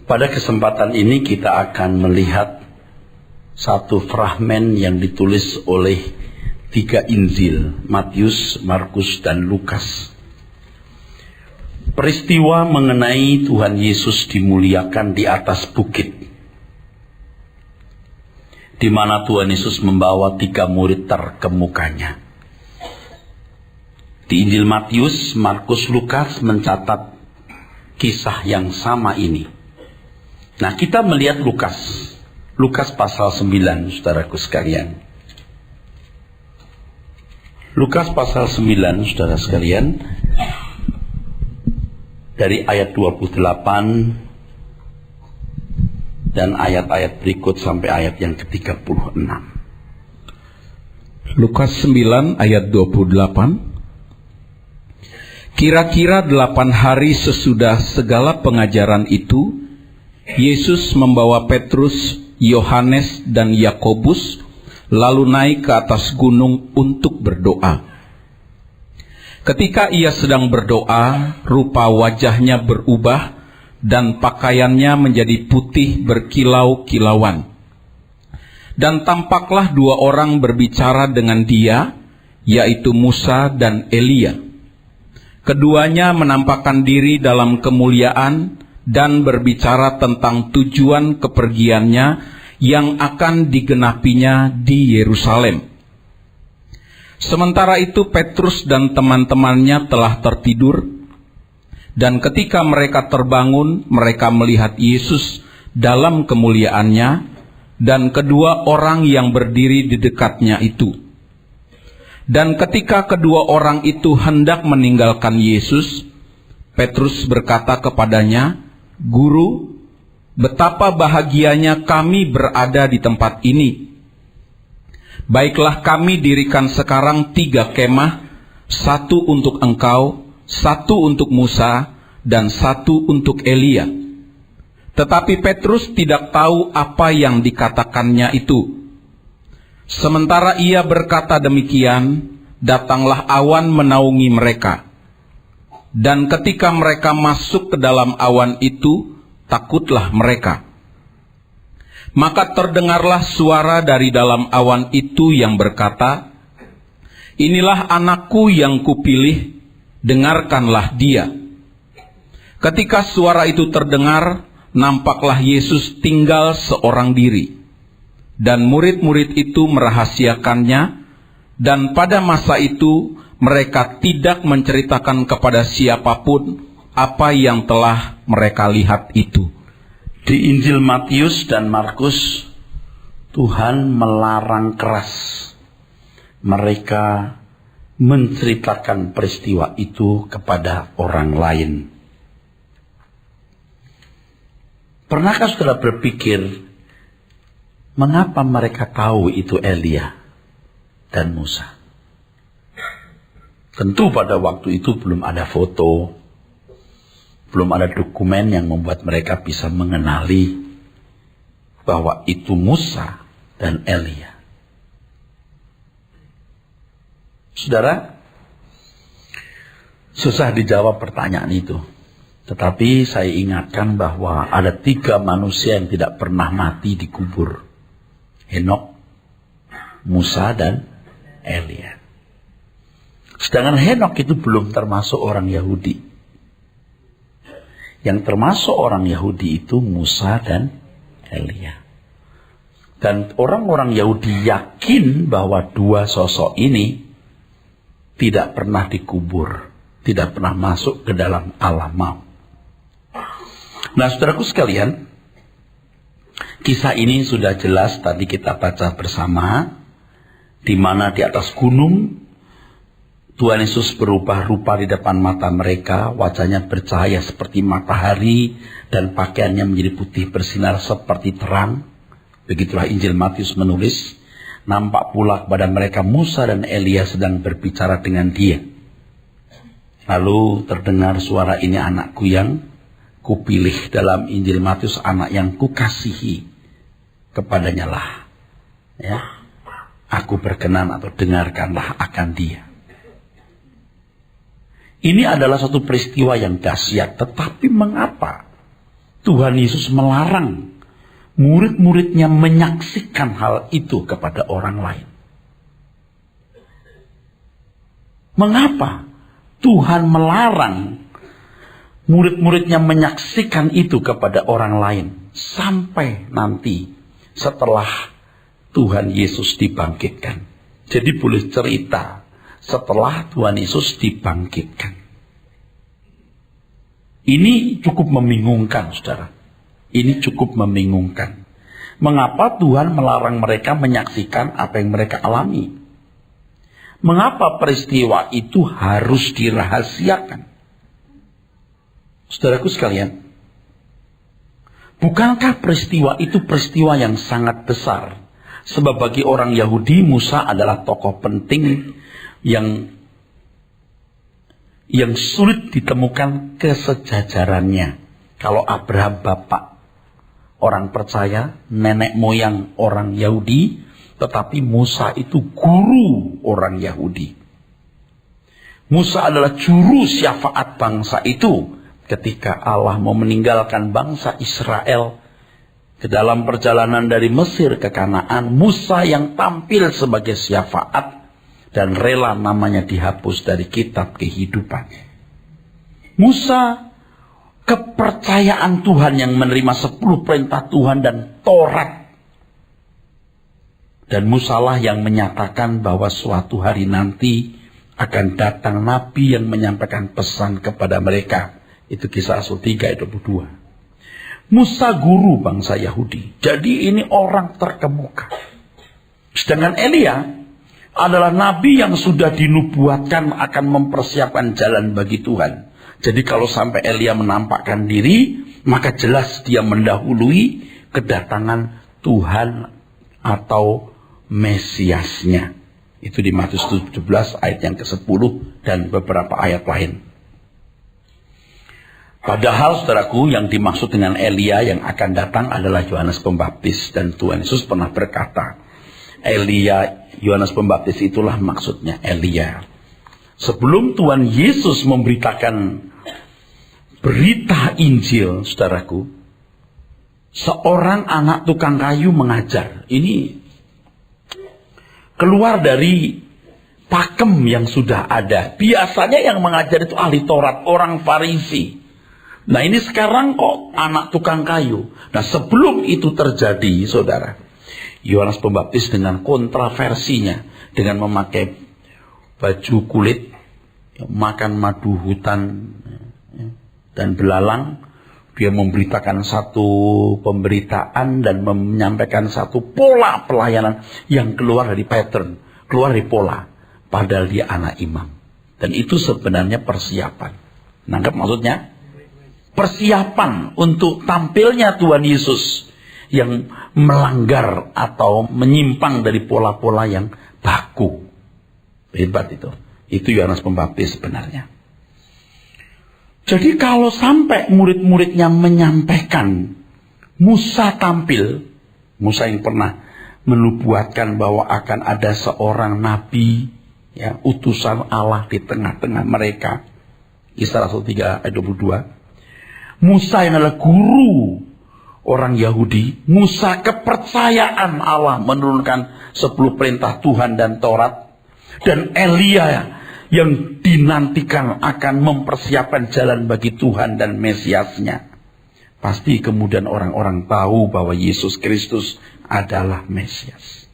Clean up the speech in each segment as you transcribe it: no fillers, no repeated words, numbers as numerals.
Pada kesempatan ini kita akan melihat satu fragmen yang ditulis oleh 3 Injil, Matius, Markus, dan Lukas. Peristiwa mengenai Tuhan Yesus dimuliakan di atas bukit, di mana Tuhan Yesus membawa 3 murid terkemukanya. Di Injil Matius, Markus, Lukas mencatat kisah yang sama ini. Nah, kita melihat Lukas pasal 9, saudaraku sekalian. Lukas pasal 9, saudara sekalian, dari ayat 28 dan ayat-ayat berikut sampai ayat yang ke-36. Lukas 9 ayat 28. Kira-kira 8 hari sesudah segala pengajaran itu, Yesus membawa Petrus, Yohanes, dan Yakobus lalu naik ke atas gunung untuk berdoa. Ketika ia sedang berdoa, rupa wajahnya berubah dan pakaiannya menjadi putih berkilau-kilauan. Dan tampaklah 2 orang berbicara dengan dia, yaitu Musa dan Elia. Keduanya menampakkan diri dalam kemuliaan dan berbicara tentang tujuan kepergiannya yang akan digenapinya di Yerusalem. Sementara itu Petrus dan teman-temannya telah tertidur, dan ketika mereka terbangun, mereka melihat Yesus dalam kemuliaannya dan kedua orang yang berdiri di dekatnya itu. Dan ketika kedua orang itu hendak meninggalkan Yesus, Petrus berkata kepadanya, "Guru, betapa bahagianya kami berada di tempat ini. Baiklah, kami dirikan sekarang 3 kemah, 1 untuk engkau, 1 untuk Musa, dan 1 untuk Elia." Tetapi Petrus tidak tahu apa yang dikatakannya itu. Sementara ia berkata demikian, datanglah awan menaungi mereka. Dan ketika mereka masuk ke dalam awan itu, takutlah mereka. Maka terdengarlah suara dari dalam awan itu yang berkata, "Inilah anakku yang kupilih, dengarkanlah dia." Ketika suara itu terdengar, nampaklah Yesus tinggal seorang diri. Dan murid-murid itu merahasiakannya, dan pada masa itu mereka tidak menceritakan kepada siapapun apa yang telah mereka lihat itu. Di Injil Matius dan Markus, Tuhan melarang keras mereka menceritakan peristiwa itu kepada orang lain. Pernahkah saudara berpikir, mengapa mereka tahu itu Elia dan Musa? Tentu pada waktu itu belum ada foto, belum ada dokumen yang membuat mereka bisa mengenali bahwa itu Musa dan Elia. Saudara, susah dijawab pertanyaan itu. Tetapi saya ingatkan bahwa ada 3 manusia yang tidak pernah mati dikubur. Henok, Musa, dan Elia. Sedangkan Henok itu belum termasuk orang Yahudi. Yang termasuk orang Yahudi itu Musa dan Elia. Dan orang-orang Yahudi yakin bahwa 2 sosok ini tidak pernah dikubur, tidak pernah masuk ke dalam alam maut. Nah, saudaraku sekalian, kisah ini sudah jelas tadi kita baca bersama, di mana di atas gunung Tuhan Yesus berubah rupa di depan mata mereka, wajahnya bercahaya seperti matahari dan pakaiannya menjadi putih bersinar seperti terang. Begitulah Injil Matius menulis, nampak pula kepada mereka Musa dan Elia sedang berbicara dengan dia. Lalu terdengar suara, "Ini anakku yang kupilih." Dalam Injil Matius, anak yang kukasihi, kepadanya lah, ya, aku berkenan atau dengarkanlah akan dia. Ini adalah suatu peristiwa yang dahsyat, tetapi mengapa Tuhan Yesus melarang murid-muridnya menyaksikan hal itu kepada orang lain? Mengapa Tuhan melarang murid-muridnya menyaksikan itu kepada orang lain sampai nanti setelah Tuhan Yesus dibangkitkan? Jadi boleh cerita setelah Tuhan Yesus dibangkitkan. Ini cukup membingungkan, saudara. Ini cukup membingungkan. Mengapa Tuhan melarang mereka menyaksikan apa yang mereka alami? Mengapa peristiwa itu harus dirahasiakan? Saudaraku sekalian, bukankah peristiwa itu peristiwa yang sangat besar? Sebab bagi orang Yahudi, Musa adalah tokoh penting yang sulit ditemukan kesejajarannya. Kalau Abraham bapak orang percaya, nenek moyang orang Yahudi, tetapi Musa itu guru orang Yahudi. Musa adalah juru syafaat bangsa itu ketika Allah mau meninggalkan bangsa Israel ke dalam perjalanan dari Mesir ke Kanaan. Musa yang tampil sebagai syafaat dan rela namanya dihapus dari kitab kehidupan. Musa, kepercayaan Tuhan yang menerima 10 perintah Tuhan dan Taurat. Dan Musalah yang menyatakan bahwa suatu hari nanti akan datang nabi yang menyampaikan pesan kepada mereka. Itu Kisah Rasul 3 ayat 22. Musa guru bangsa Yahudi. Jadi ini orang terkemuka. Sedangkan Elia adalah nabi yang sudah dinubuatkan akan mempersiapkan jalan bagi Tuhan. Jadi kalau sampai Elia menampakkan diri, maka jelas dia mendahului kedatangan Tuhan atau Mesiasnya. Itu di Matius 17 ayat yang ke-10 dan beberapa ayat lain. Padahal saudaraku, yang dimaksud dengan Elia yang akan datang adalah Yohanes Pembaptis. Dan Tuhan Yesus pernah berkata, Elia, Yohanes Pembaptis itulah maksudnya Elia. Sebelum Tuhan Yesus memberitakan berita Injil, saudaraku, seorang anak tukang kayu mengajar. Ini keluar dari pakem yang sudah ada. Biasanya yang mengajar itu ahli Taurat, orang Farisi. Nah ini sekarang kok anak tukang kayu. Nah sebelum itu terjadi, saudara, Yohanes Pembaptis dengan kontroversinya, dengan memakai baju kulit, makan madu hutan dan belalang, dia memberitakan satu pemberitaan dan menyampaikan satu pola pelayanan yang keluar dari pattern, keluar dari pola, padahal dia anak imam. Dan itu sebenarnya persiapan. Nangkep maksudnya? Persiapan untuk tampilnya Tuhan Yesus yang melanggar atau menyimpang dari pola-pola yang baku. Hebat itu. Itu Yohanes Pembaptis sebenarnya. Jadi kalau sampai murid-muridnya menyampaikan Musa tampil, Musa yang pernah menubuatkan bahwa akan ada seorang nabi, ya, utusan Allah di tengah-tengah mereka. Kisah Rasul 3 ayat 22. Musa yang adalah guru orang Yahudi, Musa kepercayaan Allah menurunkan 10 perintah Tuhan dan Taurat, dan Elia yang dinantikan akan mempersiapkan jalan bagi Tuhan dan Mesiasnya. Pasti kemudian orang-orang tahu bahwa Yesus Kristus adalah Mesias.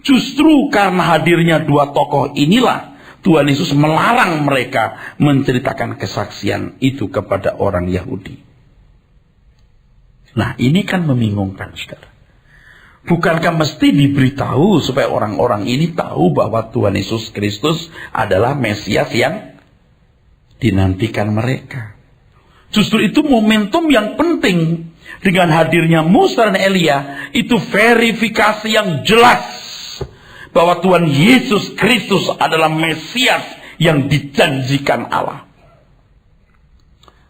Justru karena hadirnya dua tokoh inilah Tuhan Yesus melarang mereka menceritakan kesaksian itu kepada orang Yahudi. Nah ini kan membingungkan, saudara. Bukankah mesti diberitahu supaya orang-orang ini tahu bahwa Tuhan Yesus Kristus adalah Mesias yang dinantikan mereka. Justru itu momentum yang penting. Dengan hadirnya Musa dan Elia, itu verifikasi yang jelas bahwa Tuhan Yesus Kristus adalah Mesias yang dijanjikan Allah.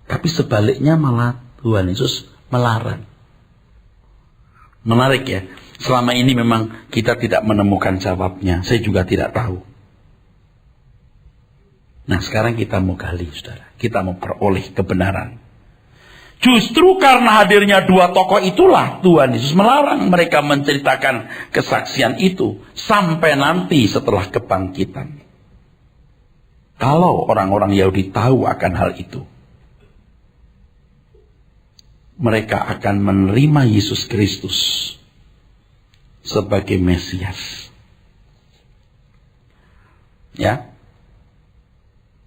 Tapi sebaliknya malah Tuhan Yesus melarang. Menarik ya. Selama ini memang kita tidak menemukan jawabnya. Saya juga tidak tahu. Nah sekarang kita mau gali, saudara. Kita mau peroleh kebenaran. Justru karena hadirnya dua tokoh itulah Tuhan Yesus melarang mereka menceritakan kesaksian itu sampai nanti setelah kebangkitan. Kalau orang-orang Yahudi tahu akan hal itu, mereka akan menerima Yesus Kristus sebagai Mesias. Ya,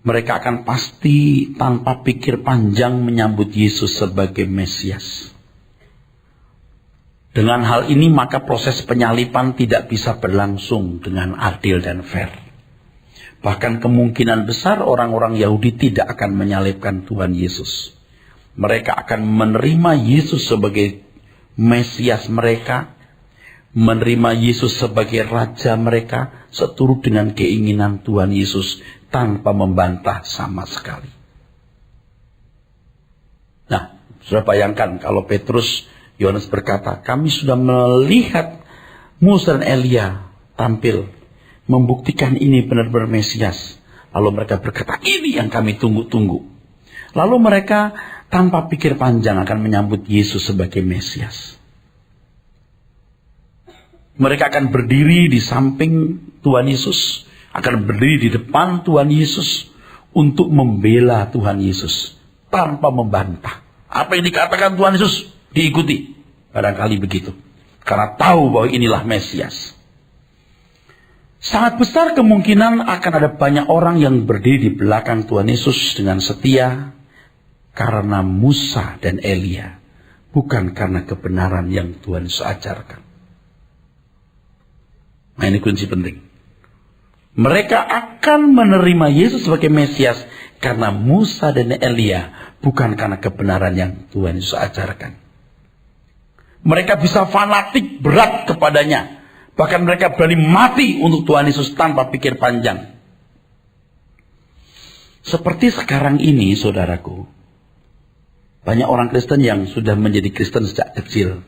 mereka akan pasti tanpa pikir panjang menyambut Yesus sebagai Mesias. Dengan hal ini maka proses penyaliban tidak bisa berlangsung dengan adil dan fair. Bahkan kemungkinan besar orang-orang Yahudi tidak akan menyalibkan Tuhan Yesus. Mereka akan menerima Yesus sebagai Mesias mereka, menerima Yesus sebagai Raja mereka, seturut dengan keinginan Tuhan Yesus tanpa membantah sama sekali. Nah, sudah bayangkan kalau Petrus, Yohanes berkata, kami sudah melihat Musa dan Elia tampil, membuktikan ini benar-benar Mesias. Lalu mereka berkata, ini yang kami tunggu-tunggu. Lalu mereka tanpa pikir panjang akan menyambut Yesus sebagai Mesias. Mereka akan berdiri di samping Tuhan Yesus, akan berdiri di depan Tuhan Yesus untuk membela Tuhan Yesus tanpa membantah. Apa yang dikatakan Tuhan Yesus diikuti. Barangkali begitu. Karena tahu bahwa inilah Mesias. Sangat besar kemungkinan akan ada banyak orang yang berdiri di belakang Tuhan Yesus dengan setia karena Musa dan Elia, bukan karena kebenaran yang Tuhan Yesus ajarkan. Nah, ini kunci penting. Mereka akan menerima Yesus sebagai Mesias karena Musa dan Elia, bukan karena kebenaran yang Tuhan Yesus ajarkan. Mereka bisa fanatik berat kepadanya. Bahkan mereka berani mati untuk Tuhan Yesus tanpa pikir panjang. Seperti sekarang ini, saudaraku, banyak orang Kristen yang sudah menjadi Kristen sejak kecil.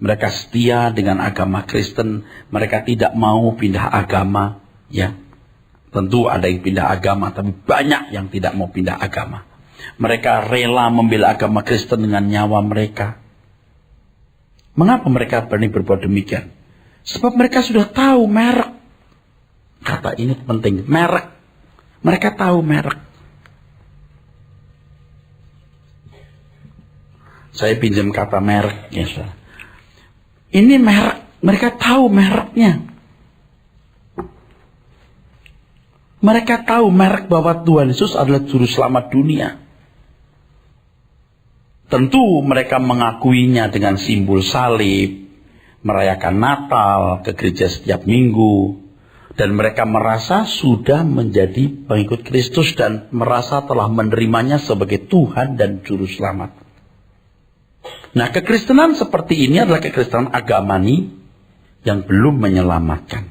Mereka setia dengan agama Kristen. Mereka tidak mau pindah agama. Ya, tentu ada yang pindah agama, tapi banyak yang tidak mau pindah agama. Mereka rela membela agama Kristen dengan nyawa mereka. Mengapa mereka berani berbuat demikian? Sebab mereka sudah tahu merek. Kata ini penting, merek. Mereka tahu merek. Saya pinjam kata merek, ya saudara. Ini merek, mereka tahu mereknya. Mereka tahu merek bahwa Tuhan Yesus adalah juru selamat dunia. Tentu mereka mengakuinya dengan simbol salib, merayakan Natal, ke gereja setiap minggu, dan mereka merasa sudah menjadi pengikut Kristus dan merasa telah menerimanya sebagai Tuhan dan juru selamat. Nah, kekristenan seperti ini adalah kekristenan agamani yang belum menyelamatkan.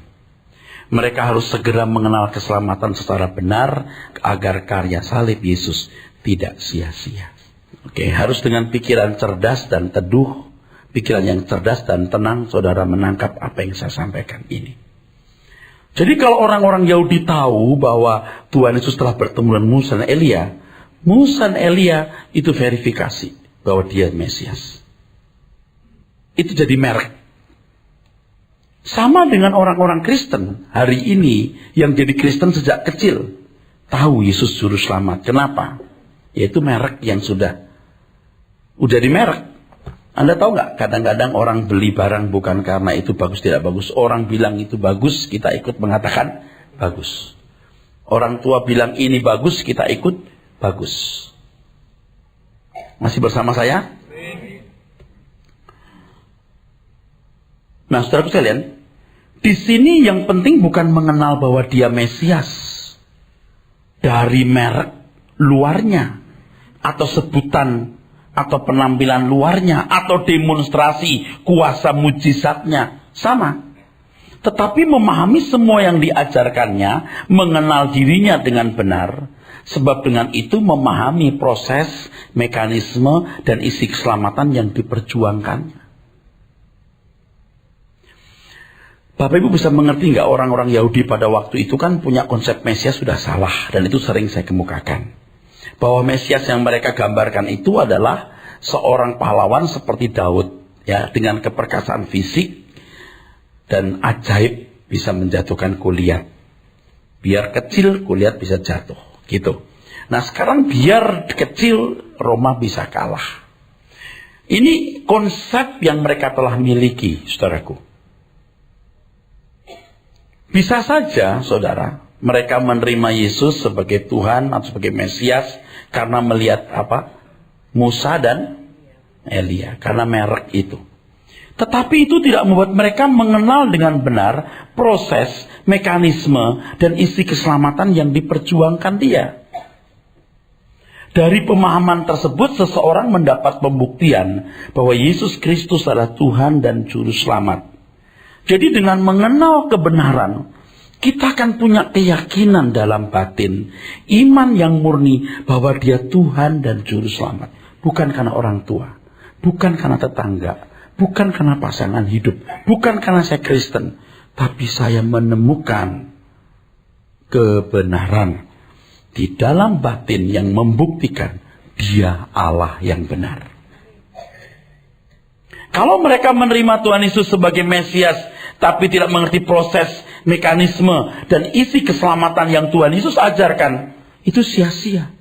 Mereka harus segera mengenal keselamatan secara benar agar karya salib Yesus tidak sia-sia. Oke, harus dengan pikiran cerdas dan teduh, pikiran yang cerdas dan tenang, saudara menangkap apa yang saya sampaikan ini. Jadi kalau orang-orang Yahudi tahu bahwa Tuhan Yesus telah bertemu dengan Musa dan Elia, Musa dan Elia itu verifikasi bahwa dia Mesias. Itu jadi merek. Sama dengan orang-orang Kristen hari ini yang jadi Kristen sejak kecil, tahu Yesus juru selamat. Kenapa? Yaitu merek yang sudah di merek. Anda tahu nggak? Kadang-kadang orang beli barang bukan karena itu bagus tidak bagus. Orang bilang itu bagus, kita ikut mengatakan bagus. Orang tua bilang ini bagus, kita ikut bagus. Masih bersama saya? Nah, saudara sekalian, di sini yang penting bukan mengenal bahwa dia Mesias dari merek luarnya, atau sebutan, atau penampilan luarnya, atau demonstrasi kuasa mujizatnya, sama. Tetapi memahami semua yang diajarkannya, mengenal dirinya dengan benar, sebab dengan itu memahami proses, mekanisme, dan isi keselamatan yang diperjuangkannya. Bapak Ibu bisa mengerti nggak orang-orang Yahudi pada waktu itu kan punya konsep Mesias sudah salah, dan itu sering saya kemukakan. Bahwa Mesias yang mereka gambarkan itu adalah seorang pahlawan seperti Daud, ya, dengan keperkasaan fisik dan ajaib bisa menjatuhkan Goliat. Biar kecil Goliat bisa jatuh, gitu. Nah sekarang biar kecil Roma bisa kalah. Ini konsep yang mereka telah miliki, saudaraku. Bisa saja, saudara, mereka menerima Yesus sebagai Tuhan atau sebagai Mesias karena melihat apa? Musa dan Elia, karena merek itu. Tetapi itu tidak membuat mereka mengenal dengan benar proses, mekanisme, dan isi keselamatan yang diperjuangkan dia. Dari pemahaman tersebut, seseorang mendapat pembuktian bahwa Yesus Kristus adalah Tuhan dan Juru Selamat. Jadi dengan mengenal kebenaran, kita akan punya keyakinan dalam batin, iman yang murni bahwa dia Tuhan dan Juru Selamat. Bukan karena orang tua, bukan karena tetangga, bukan karena pasangan hidup, bukan karena saya Kristen, tapi saya menemukan kebenaran di dalam batin yang membuktikan dia Allah yang benar. Kalau mereka menerima Tuhan Yesus sebagai Mesias, tapi tidak mengerti proses, mekanisme, dan isi keselamatan yang Tuhan Yesus ajarkan, itu sia-sia.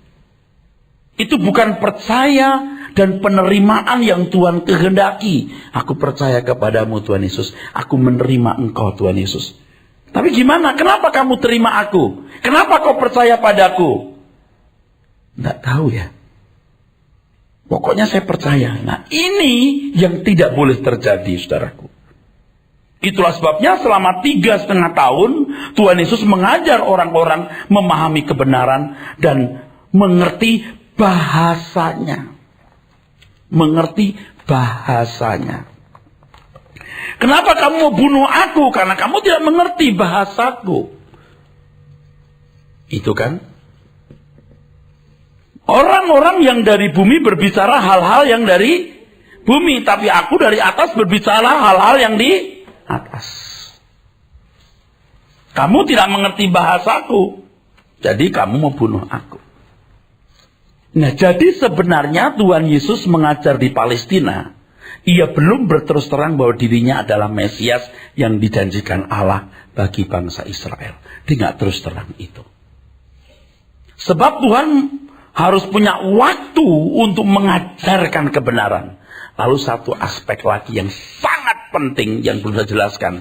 Itu bukan percaya dan penerimaan yang Tuhan kehendaki. Aku percaya kepadamu Tuhan Yesus, aku menerima engkau Tuhan Yesus. Tapi gimana? Kenapa kamu terima aku? Kenapa kau percaya padaku? Nggak tahu ya. Pokoknya saya percaya. Nah ini yang tidak boleh terjadi, saudaraku. Itulah sebabnya selama 3,5 tahun Tuhan Yesus mengajar orang-orang memahami kebenaran dan mengerti bahasanya. Mengerti bahasanya. Kenapa kamu mau bunuh aku? Karena kamu tidak mengerti bahasaku. Itu kan? Orang-orang yang dari bumi berbicara hal-hal yang dari bumi. Tapi aku dari atas berbicara hal-hal yang di atas. Kamu tidak mengerti bahasaku. Jadi kamu mau bunuh aku. Nah jadi sebenarnya Tuhan Yesus mengajar di Palestina. Ia belum berterus terang bahwa dirinya adalah Mesias yang dijanjikan Allah bagi bangsa Israel. Dia nggak terus terang itu. Sebab Tuhan harus punya waktu untuk mengajarkan kebenaran. Lalu satu aspek lagi yang sangat penting yang belum saya jelaskan.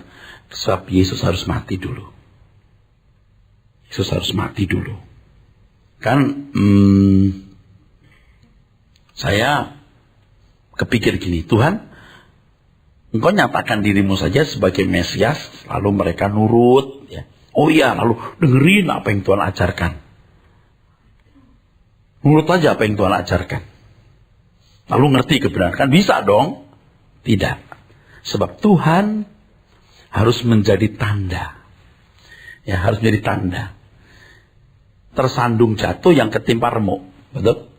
Sebab Yesus harus mati dulu. Yesus harus mati dulu. Kan saya kepikir gini, Tuhan, engkau nyatakan dirimu saja sebagai Mesias, lalu mereka nurut, ya. Oh iya, lalu dengerin apa yang Tuhan ajarkan. Nurut aja apa yang Tuhan ajarkan. Lalu ngerti kebenaran, kan bisa dong? Tidak. Sebab Tuhan harus menjadi tanda. Ya, harus menjadi tanda. Tersandung jatuh yang ketimpa remuk. Betul?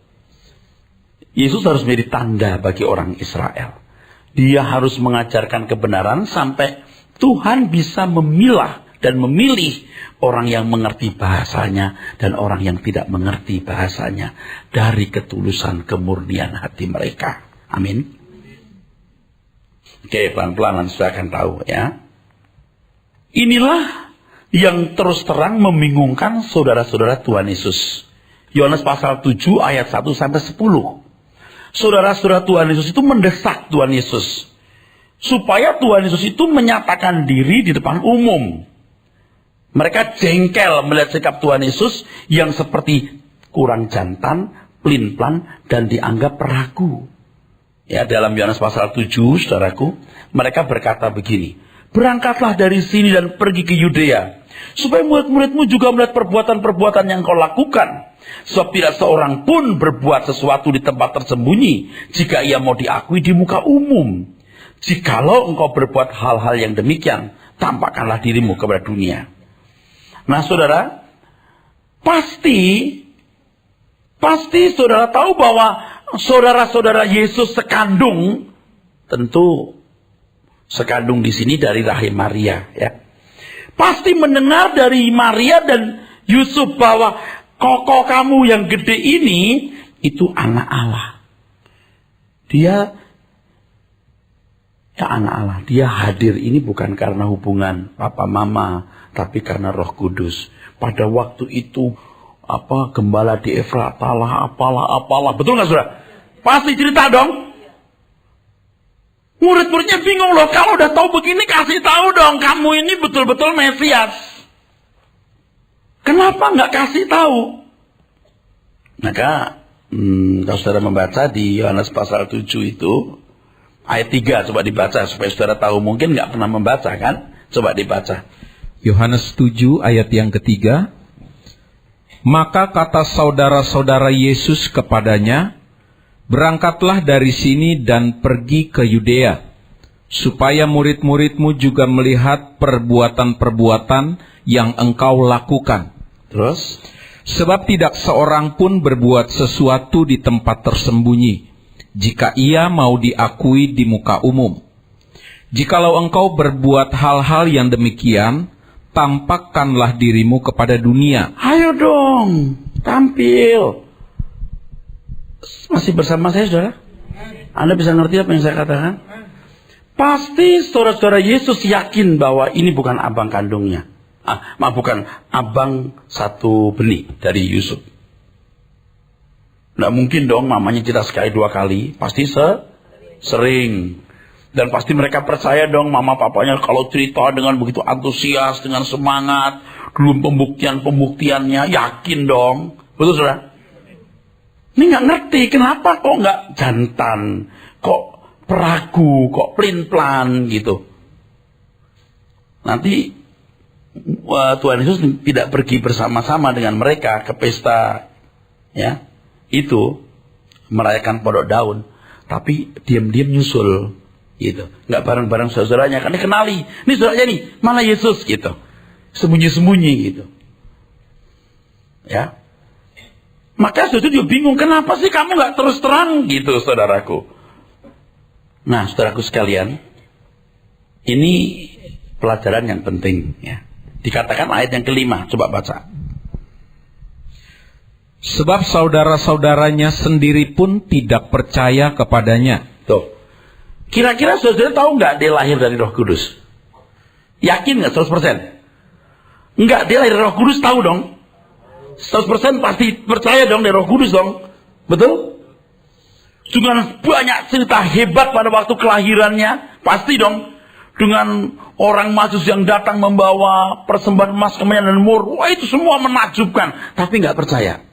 Yesus harus menjadi tanda bagi orang Israel. Dia harus mengajarkan kebenaran sampai Tuhan bisa memilah dan memilih orang yang mengerti bahasanya dan orang yang tidak mengerti bahasanya dari ketulusan kemurnian hati mereka. Amin. Oke, pelan-pelan sudah akan tahu ya. Inilah yang terus terang membingungkan saudara-saudara Tuhan Yesus. Yohanes pasal 7 ayat 1 sampai 10. Saudara-saudara Tuhan Yesus itu mendesak Tuhan Yesus. Supaya Tuhan Yesus itu menyatakan diri di depan umum. Mereka jengkel melihat sikap Tuhan Yesus yang seperti kurang jantan, pelin-pelan, dan dianggap ragu. Ya, dalam Yohanes pasal 7, saudaraku, mereka berkata begini. Berangkatlah dari sini dan pergi ke Yudea. Supaya murid-muridmu juga melihat perbuatan-perbuatan yang kau lakukan. Sebab tidak seorang pun berbuat sesuatu di tempat tersembunyi jika ia mau diakui di muka umum. Jikalau engkau berbuat hal-hal yang demikian, tampakkanlah dirimu kepada dunia. Nah saudara, pasti saudara tahu bahwa saudara-saudara Yesus sekandung, tentu sekandung di sini dari rahim Maria, ya. Pasti mendengar dari Maria dan Yusuf bahwa koko kamu yang gede ini itu anak Allah. Dia ya anak Allah. Dia hadir ini bukan karena hubungan papa mama, tapi karena Roh Kudus. Pada waktu itu gembala di Efrata lah, apalah. Betul nggak saudara? Pasti cerita dong. Murid-muridnya bingung loh. Kalau udah tahu begini kasih tahu dong. Kamu ini betul-betul Mesias. Kenapa nggak kasih tahu? Maka kalau saudara membaca di Yohanes pasal 7 itu ayat 3 coba dibaca supaya saudara tahu. Mungkin nggak pernah membaca kan? Coba dibaca. Yohanes 7 ayat yang ketiga. Maka kata saudara-saudara Yesus kepadanya, berangkatlah dari sini dan pergi ke Yudea, supaya murid-muridmu juga melihat perbuatan-perbuatan yang engkau lakukan. Terus? Sebab tidak seorang pun berbuat sesuatu di tempat tersembunyi, jika ia mau diakui di muka umum. Jikalau engkau berbuat hal-hal yang demikian, tampakkanlah dirimu kepada dunia. Ayo dong, tampil. Masih bersama saya, saudara? Anda bisa ngerti apa yang saya katakan? Pasti saudara-saudara Yesus yakin bahwa ini bukan abang kandungnya. Bukan abang satu benih dari Yusuf. Nggak mungkin dong mamanya cerita sekali dua kali. Pasti sering. Dan pasti mereka percaya dong mama papanya kalau cerita dengan begitu antusias, dengan semangat. Belum pembuktiannya, yakin dong. Betul saudara? Ini nggak ngerti kenapa kok nggak jantan, kok peragu, kok pelin-pelan gitu. Nanti Tuhan Yesus tidak pergi bersama-sama dengan mereka ke pesta, ya, itu merayakan Podok Daun, tapi diam-diam nyusul, gitu, nggak bareng-bareng saudara-saudaranya, kan dikenali, ini saudaranya nih, mana Yesus, gitu, sembunyi-sembunyi, gitu, ya. Maka saudara juga bingung, kenapa sih kamu nggak terus terang, gitu, saudaraku. Nah, saudaraku sekalian, ini pelajaran yang penting, ya. Dikatakan ayat yang kelima, coba baca. Sebab saudara-saudaranya sendiri pun tidak percaya kepadanya. Tuh. Kira-kira saudara tahu nggak dia lahir dari Roh Kudus? Yakin nggak 100%? Enggak, dia lahir dari Roh Kudus, tahu dong. 100% pasti percaya dong dari Roh Kudus dong. Betul? Dengan banyak cerita hebat pada waktu kelahirannya, pasti dong. Dengan orang Majus yang datang membawa persembahan emas, kemenyan dan mur. Wah, itu semua menakjubkan. Tapi nggak percaya.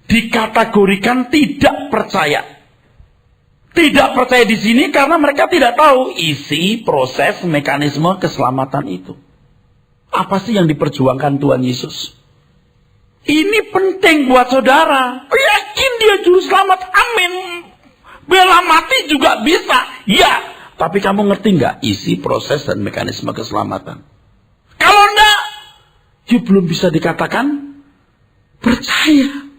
Dikategorikan tidak percaya. Tidak percaya di sini karena mereka tidak tahu isi proses mekanisme keselamatan itu. Apa sih yang diperjuangkan Tuhan Yesus? Ini penting buat saudara. Yakin dia juru selamat? Amin. Bela mati juga bisa. Ya. Tapi kamu ngerti nggak isi proses dan mekanisme keselamatan? Kalau enggak, you belum bisa dikatakan percaya.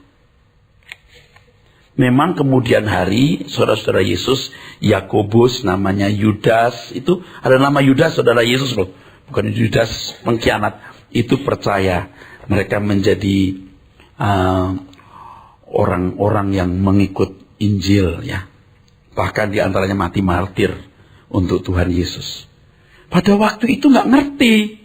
Memang kemudian hari, saudara-saudara Yesus, Yakobus, namanya Yudas, itu ada nama Yudas, saudara Yesus loh. Bukan Yudas pengkhianat. Itu percaya. Mereka menjadi orang-orang yang mengikut Injil, ya. Bahkan diantaranya mati martir untuk Tuhan Yesus. Pada waktu itu nggak ngerti.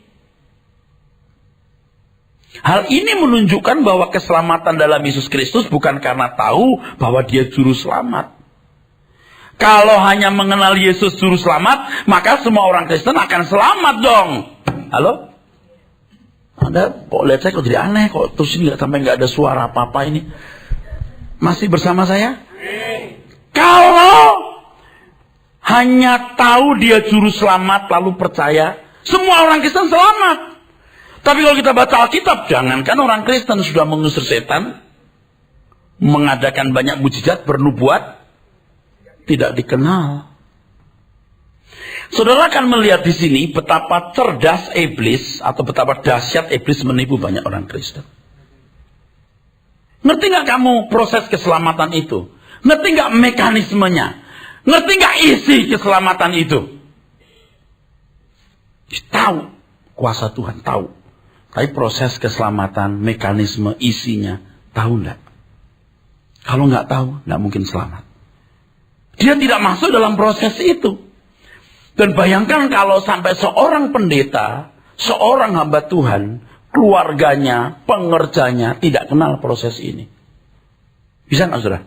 Hal ini menunjukkan bahwa keselamatan dalam Yesus Kristus bukan karena tahu bahwa dia juru selamat. Kalau hanya mengenal Yesus juru selamat, maka semua orang Kristen akan selamat dong. Halo? Anda kok lihat saya kok jadi aneh, kok terus ini sampai nggak ada suara apa-apa ini. Masih bersama saya? Kalau hanya tahu dia juru selamat lalu percaya, semua orang Kristen selamat. Tapi kalau kita baca Alkitab, jangankan orang Kristen sudah mengusir setan, mengadakan banyak mujizat, bernubuat, tidak dikenal. Saudara akan melihat di sini betapa cerdas iblis atau betapa dahsyat iblis menipu banyak orang Kristen. Ngerti nggak kamu proses keselamatan itu? Ngerti nggak mekanismenya? Ngerti nggak isi keselamatan itu? Tahu. Kuasa Tuhan tahu. Tapi proses keselamatan, mekanisme isinya, tahu nggak? Kalau nggak tahu, nggak mungkin selamat. Dia tidak masuk dalam proses itu. Dan bayangkan kalau sampai seorang pendeta, seorang hamba Tuhan, keluarganya, pengerjanya tidak kenal proses ini. Bisa nggak, saudara?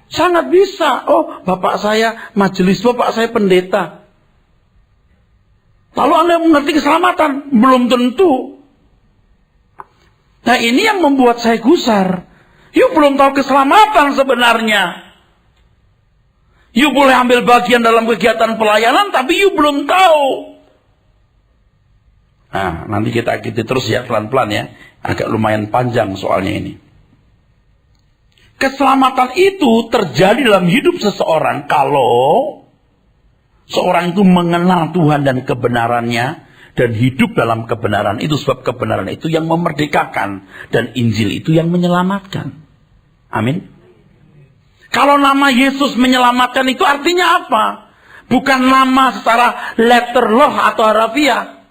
Sangat bisa. Oh, bapak saya majelis, bapak saya pendeta. Lalu Anda mengerti keselamatan? Belum tentu. Nah, ini yang membuat saya gusar. You belum tahu keselamatan sebenarnya. You boleh ambil bagian dalam kegiatan pelayanan, tapi you belum tahu. Nah, nanti kita ikuti terus ya, pelan-pelan ya. Agak lumayan panjang soalnya ini. Keselamatan itu terjadi dalam hidup seseorang kalau seorang itu mengenal Tuhan dan kebenarannya dan hidup dalam kebenaran itu, sebab kebenaran itu yang memerdekakan dan Injil itu yang menyelamatkan. Amin. Kalau nama Yesus menyelamatkan itu artinya apa? Bukan nama secara letter loh atau harafiah.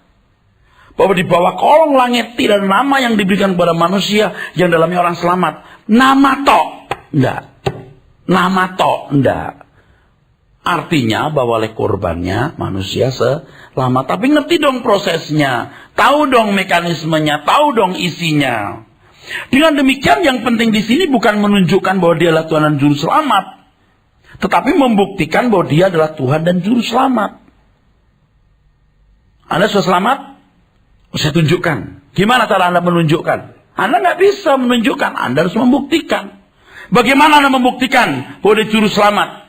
Bahwa di bawah kolong langit tidak ada nama yang diberikan kepada manusia yang dalamnya orang selamat. Nama tok. Enggak. Nama tok. Enggak. Artinya bahwa oleh korbannya manusia selamat. Tapi ngerti dong prosesnya. Tahu dong mekanismenya. Tahu dong isinya. Dengan demikian yang penting di sini bukan menunjukkan bahwa dia adalah Tuhan dan Juru Selamat. Tetapi membuktikan bahwa dia adalah Tuhan dan Juru Selamat. Anda sudah selamat? Saya tunjukkan. Gimana cara Anda menunjukkan? Anda nggak bisa menunjukkan. Anda harus membuktikan. Bagaimana Anda membuktikan bahwa dia Juru Selamat?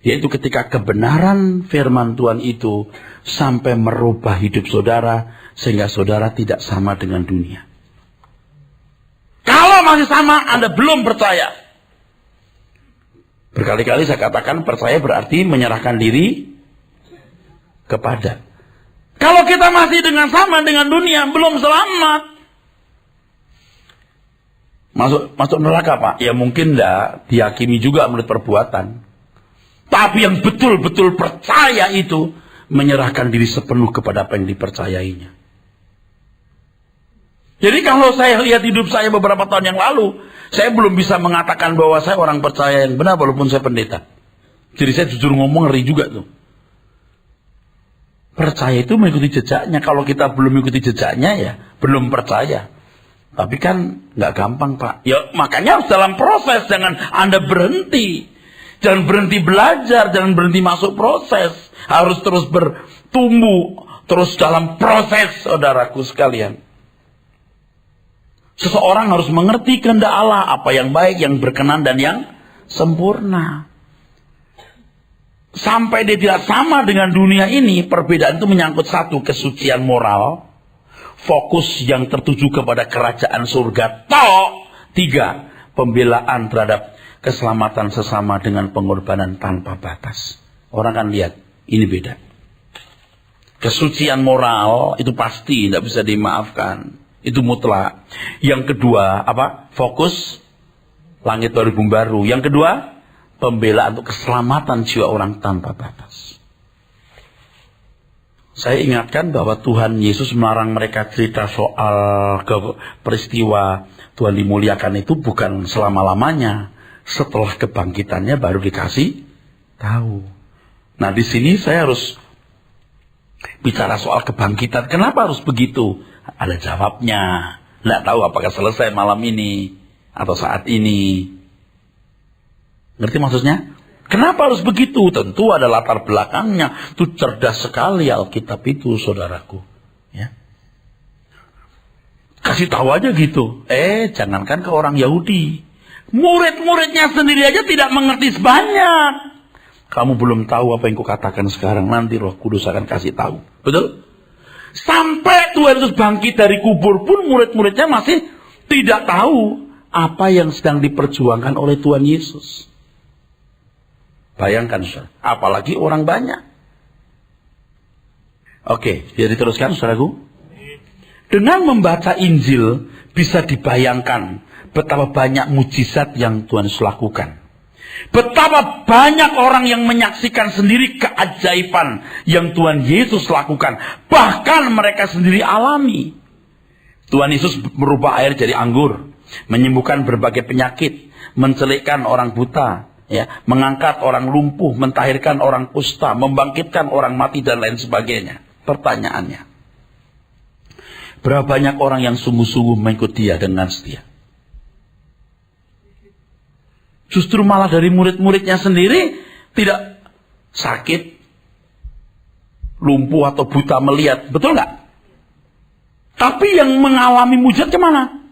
Yaitu ketika kebenaran firman Tuhan itu sampai merubah hidup saudara sehingga saudara tidak sama dengan dunia. Kalau masih sama, Anda belum percaya. Berkali-kali saya katakan percaya berarti menyerahkan diri kepada. Kalau kita masih sama dengan dunia, belum selamat. Masuk neraka, Pak? Ya mungkin enggak, dihakimi juga menurut perbuatan. Tapi yang betul-betul percaya itu menyerahkan diri sepenuh kepada apa yang dipercayainya. Jadi kalau saya lihat hidup saya beberapa tahun yang lalu, saya belum bisa mengatakan bahwa saya orang percaya yang benar walaupun saya pendeta. Jadi saya jujur ngomong ngeri juga tuh. Percaya itu mengikuti jejaknya. Kalau kita belum mengikuti jejaknya ya belum percaya. Tapi kan nggak gampang, Pak. Ya makanya harus dalam proses. Jangan Anda berhenti. Jangan berhenti belajar. Jangan berhenti masuk proses. Harus terus bertumbuh. Terus dalam proses, saudaraku sekalian. Seseorang harus mengerti kehendak Allah, apa yang baik, yang berkenan, dan yang sempurna. Sampai dia tidak sama dengan dunia ini, perbedaan itu menyangkut satu, kesucian moral, fokus yang tertuju kepada kerajaan surga, tiga, pembelaan terhadap keselamatan sesama dengan pengorbanan tanpa batas. Orang kan lihat, ini beda. Kesucian moral itu pasti tidak bisa dimaafkan. Itu mutlak. Yang kedua, apa? Fokus langit baru bumi baru. Yang kedua, pembelaan untuk keselamatan jiwa orang tanpa batas. Saya ingatkan bahwa Tuhan Yesus melarang mereka cerita soal peristiwa Tuhan dimuliakan itu bukan selama-lamanya. Setelah kebangkitannya baru dikasih tahu. Nah, di sini saya harus bicara soal kebangkitan. Kenapa harus begitu? Ada jawabnya. Nggak tahu apakah selesai malam ini atau saat ini. Ngerti maksudnya? Kenapa harus begitu? Tentu ada latar belakangnya. Itu cerdas sekali Alkitab itu, saudaraku. Ya. Kasih tahu aja gitu. Jangankan ke orang Yahudi. Murid-muridnya sendiri aja tidak mengerti sebanyak. Kamu belum tahu apa yang kukatakan sekarang. Nanti Roh Kudus akan kasih tahu. Betul? Sampai Tuhan Yesus bangkit dari kubur pun murid-muridnya masih tidak tahu apa yang sedang diperjuangkan oleh Tuhan Yesus. Bayangkan, saudara. Apalagi orang banyak. Oke, jadi teruskan, saudaraku. Dengan membaca Injil bisa dibayangkan betapa banyak mujizat yang Tuhan Yesus lakukan. Betapa banyak orang yang menyaksikan sendiri keajaiban yang Tuhan Yesus lakukan. Bahkan mereka sendiri alami. Tuhan Yesus merubah air jadi anggur. Menyembuhkan berbagai penyakit. Mencelikkan orang buta. Ya, mengangkat orang lumpuh, mentahirkan orang kusta, membangkitkan orang mati dan lain sebagainya. Pertanyaannya, berapa banyak orang yang sungguh-sungguh mengikut dia dengan setia? Justru malah dari murid-muridnya sendiri tidak sakit, lumpuh atau buta melihat, betul nggak? Tapi yang mengalami mujizat kemana?